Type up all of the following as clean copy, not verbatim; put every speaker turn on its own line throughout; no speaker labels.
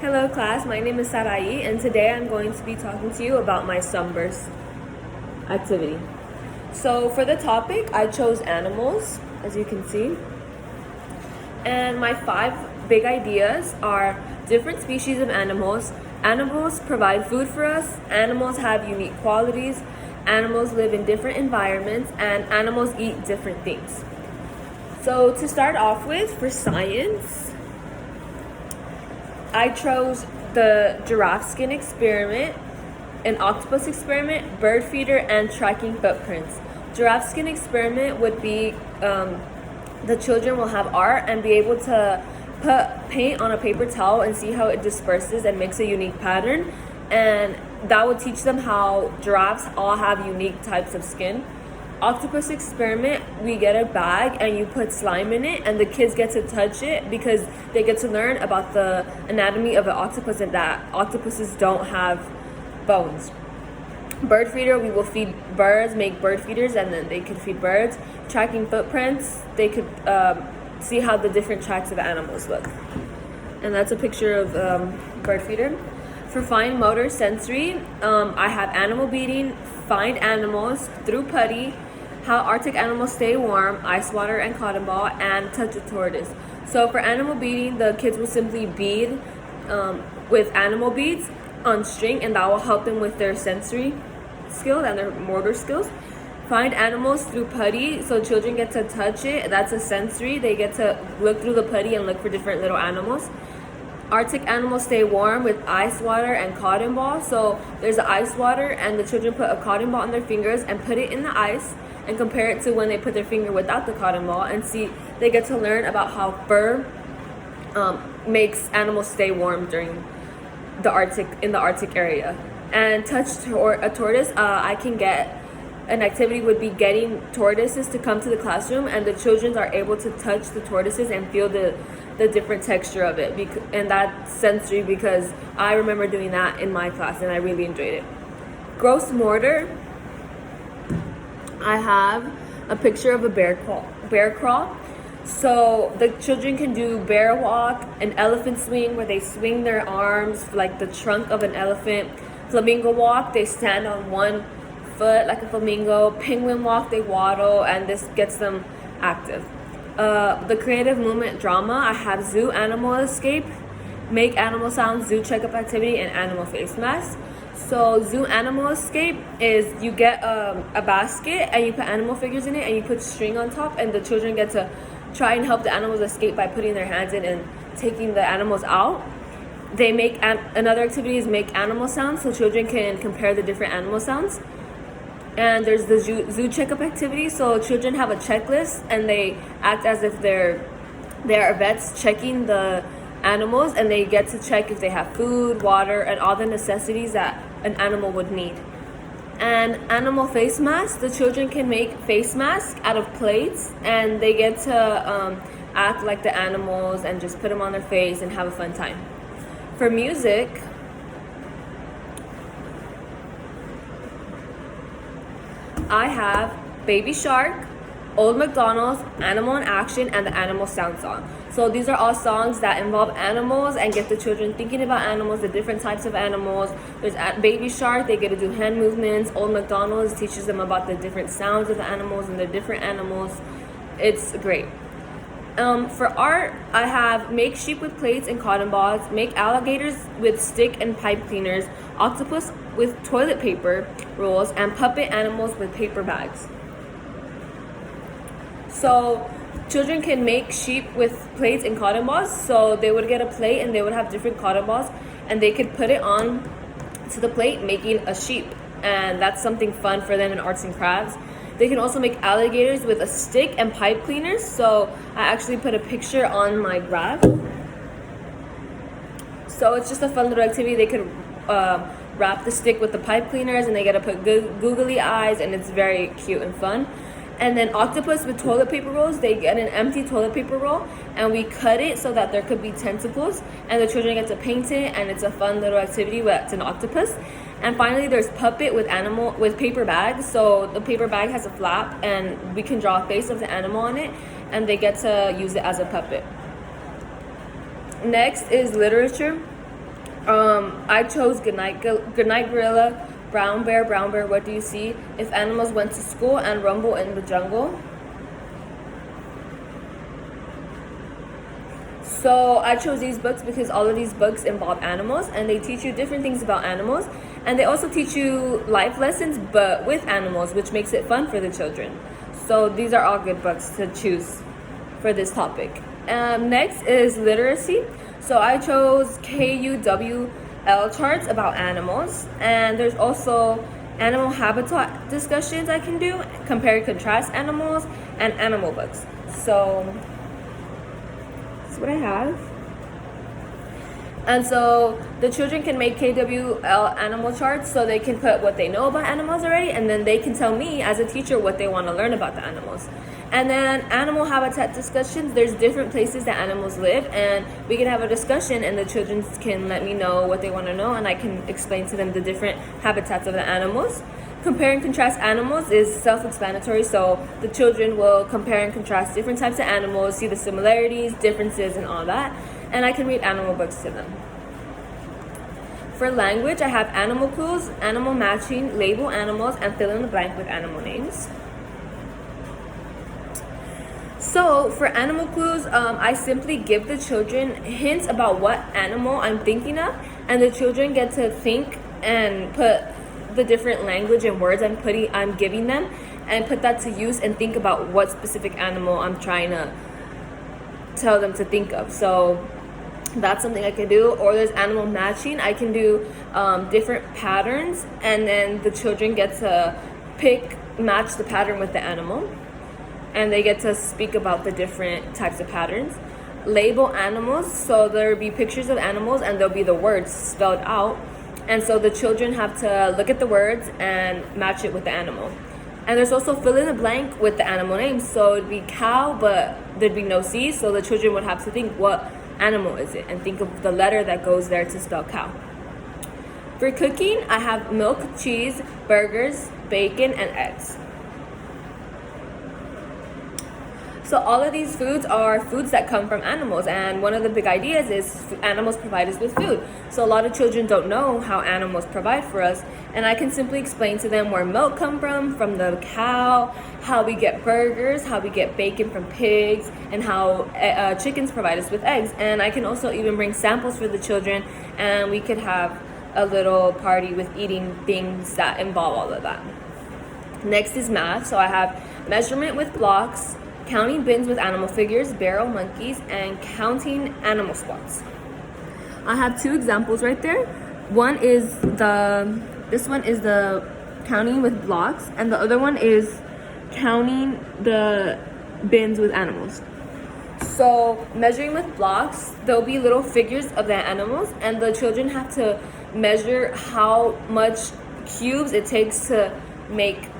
Hello class, my name is Sarai and today I'm going to be talking to you about my sunburst activity. So for the topic, I chose animals, as you can see. And my 5 big ideas are different species of animals. Animals provide food for us, animals have unique qualities, animals live in different environments, and animals eat different things. So to start off with, for science, I chose the giraffe skin experiment, an octopus experiment, bird feeder, and tracking footprints. Giraffe skin experiment would be the children will have art and be able to put paint on a paper towel and see how it disperses and makes a unique pattern. And that would teach them how giraffes all have unique types of skin. Octopus experiment, we get a bag and you put slime in it and the kids get to touch it because they get to learn about the anatomy of an octopus and that octopuses don't have bones. Bird feeder, we will feed birds, make bird feeders, and then they could feed birds. Tracking footprints, they could see how the different tracks of animals look. And that's a picture of bird feeder. For fine motor sensory, I have animal beating, find animals, through putty, how Arctic animals stay warm, ice water and cotton ball, and touch a tortoise. So for animal beating, the kids will simply bead with animal beads on string, and that will help them with their sensory skills and their motor skills. Find animals through putty, so children get to touch it. That's a sensory. They get to look through the putty and look for different little animals. Arctic animals stay warm with ice water and cotton ball. So there's the ice water and the children put a cotton ball on their fingers and put it in the ice and compare it to when they put their finger without the cotton ball and see. They get to learn about how fur makes animals stay warm during the Arctic area. And touch a tortoise, I can get an activity would be getting tortoises to come to the classroom, and the children are able to touch the tortoises and feel the different texture of it, and that's sensory because I remember doing that in my class and I really enjoyed it. Gross motor, I have a picture of a bear crawl. So the children can do bear walk, an elephant swing where they swing their arms like the trunk of an elephant, flamingo walk, they stand on one foot like a flamingo, penguin walk, they waddle, and this gets them active. The creative movement drama, I have zoo animal escape, make animal sounds, zoo checkup activity, and animal face mask. So zoo animal escape is you get a basket and you put animal figures in it and you put string on top, and the children get to try and help the animals escape by putting their hands in and taking the animals out. They make another activity is make animal sounds, so children can compare the different animal sounds. And there's the zoo checkup activity, so children have a checklist and they act as if they are vets checking the animals, and they get to check if they have food, water, and all the necessities that an animal would need. And animal face mask, the children can make face masks out of plates, and they get to act like the animals and just put them on their face and have a fun time. For music, I have Baby Shark, Old MacDonald's, Animal in Action, and the Animal Sound Song. So these are all songs that involve animals and get the children thinking about animals, the different types of animals. There's Baby Shark, they get to do hand movements. Old MacDonald's teaches them about the different sounds of the animals and the different animals. It's great. For art, I have make sheep with plates and cotton balls, make alligators with stick and pipe cleaners, octopus with toilet paper rolls, and puppet animals with paper bags. So children can make sheep with plates and cotton balls. So they would get a plate and they would have different cotton balls and they could put it on to the plate making a sheep. And that's something fun for them in arts and crafts. They can also make alligators with a stick and pipe cleaners. So I actually put a picture on my graph. So it's just a fun little activity. They could wrap the stick with the pipe cleaners and they get to put googly eyes, and it's very cute and fun. And then octopus with toilet paper rolls, they get an empty toilet paper roll and we cut it so that there could be tentacles, and the children get to paint it, and it's a fun little activity where it's an octopus. And finally, there's puppet with paper bags. So the paper bag has a flap and we can draw a face of the animal on it, and they get to use it as a puppet. Next is literature. I chose Goodnight Gorilla, Brown Bear, what do you see? If animals went to school and rumble in the jungle. So I chose these books because all of these books involve animals and they teach you different things about animals, and they also teach you life lessons but with animals, which makes it fun for the children. So these are all good books to choose for this topic. Next is literacy. So I chose KUWL charts about animals, and there's also animal habitat discussions I can do, compare and contrast animals, and animal books. So that's what I have. And so the children can make KWL animal charts so they can put what they know about animals already, and then they can tell me as a teacher what they want to learn about the animals. And then animal habitat discussions, there's different places that animals live, and we can have a discussion and the children can let me know what they want to know, and I can explain to them the different habitats of the animals. Compare and contrast animals is self-explanatory, so the children will compare and contrast different types of animals, see the similarities, differences, and all that, and I can read animal books to them. For language, I have animal clues, animal matching, label animals, and fill in the blank with animal names. So for animal clues, I simply give the children hints about what animal I'm thinking of, and the children get to think and put the different language and words I'm giving them, and put that to use and think about what specific animal I'm trying to tell them to think of. So that's something I can do. Or there's animal matching. I can do different patterns, and then the children get to match the pattern with the animal, and they get to speak about the different types of patterns. Label animals, so there'll be pictures of animals and there'll be the words spelled out, and so the children have to look at the words and match it with the animal. And there's also fill in the blank with the animal names, so it'd be cow but there'd be no C, so the children would have to think what animal is it and think of the letter that goes there to spell cow. For cooking, I have milk, cheese, burgers, bacon, and eggs. So all of these foods are foods that come from animals, and one of the big ideas is animals provide us with food. So a lot of children don't know how animals provide for us, and I can simply explain to them where milk comes from the cow, how we get burgers, how we get bacon from pigs, and how chickens provide us with eggs. And I can also even bring samples for the children, and we could have a little party with eating things that involve all of that. Next is math. So I have measurement with blocks, counting bins with animal figures, barrel monkeys, and counting animal spots. I have two examples right there. This one is the counting with blocks, and the other one is counting the bins with animals. So measuring with blocks, there'll be little figures of the animals, and the children have to measure how much cubes it takes to make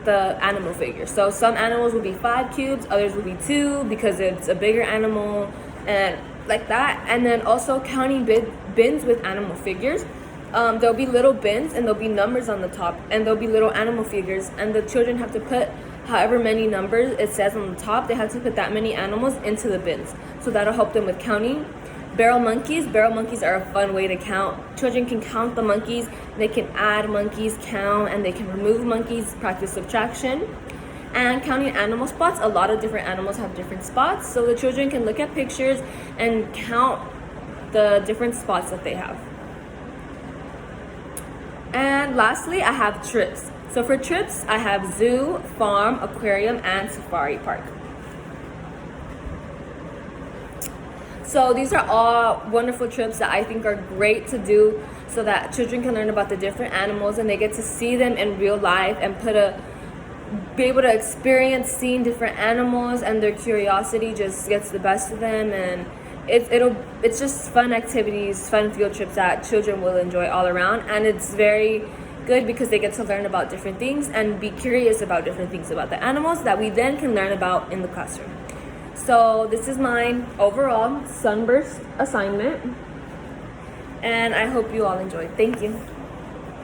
the animal figure. So some animals will be 5 cubes, others will be 2 because it's a bigger animal, and like that. And then also counting bins with animal figures. There'll be little bins and there'll be numbers on the top, and there'll be little animal figures, and the children have to put however many numbers it says on the top. They have to put that many animals into the bins, so that'll help them with counting. Barrel monkeys are a fun way to count. Children can count the monkeys, they can add monkeys, count, and they can remove monkeys, practice subtraction. And counting animal spots, a lot of different animals have different spots, so the children can look at pictures and count the different spots that they have. And lastly, I have trips. So for trips, I have zoo, farm, aquarium, and safari park. So these are all wonderful trips that I think are great to do so that children can learn about the different animals and they get to see them in real life and be able to experience seeing different animals, and their curiosity just gets the best of them, and it's just fun activities, fun field trips that children will enjoy all around. And it's very good because they get to learn about different things and be curious about different things about the animals that we then can learn about in the classroom. So this is my overall Sunburst assignment, and I hope you all enjoyed. Thank you.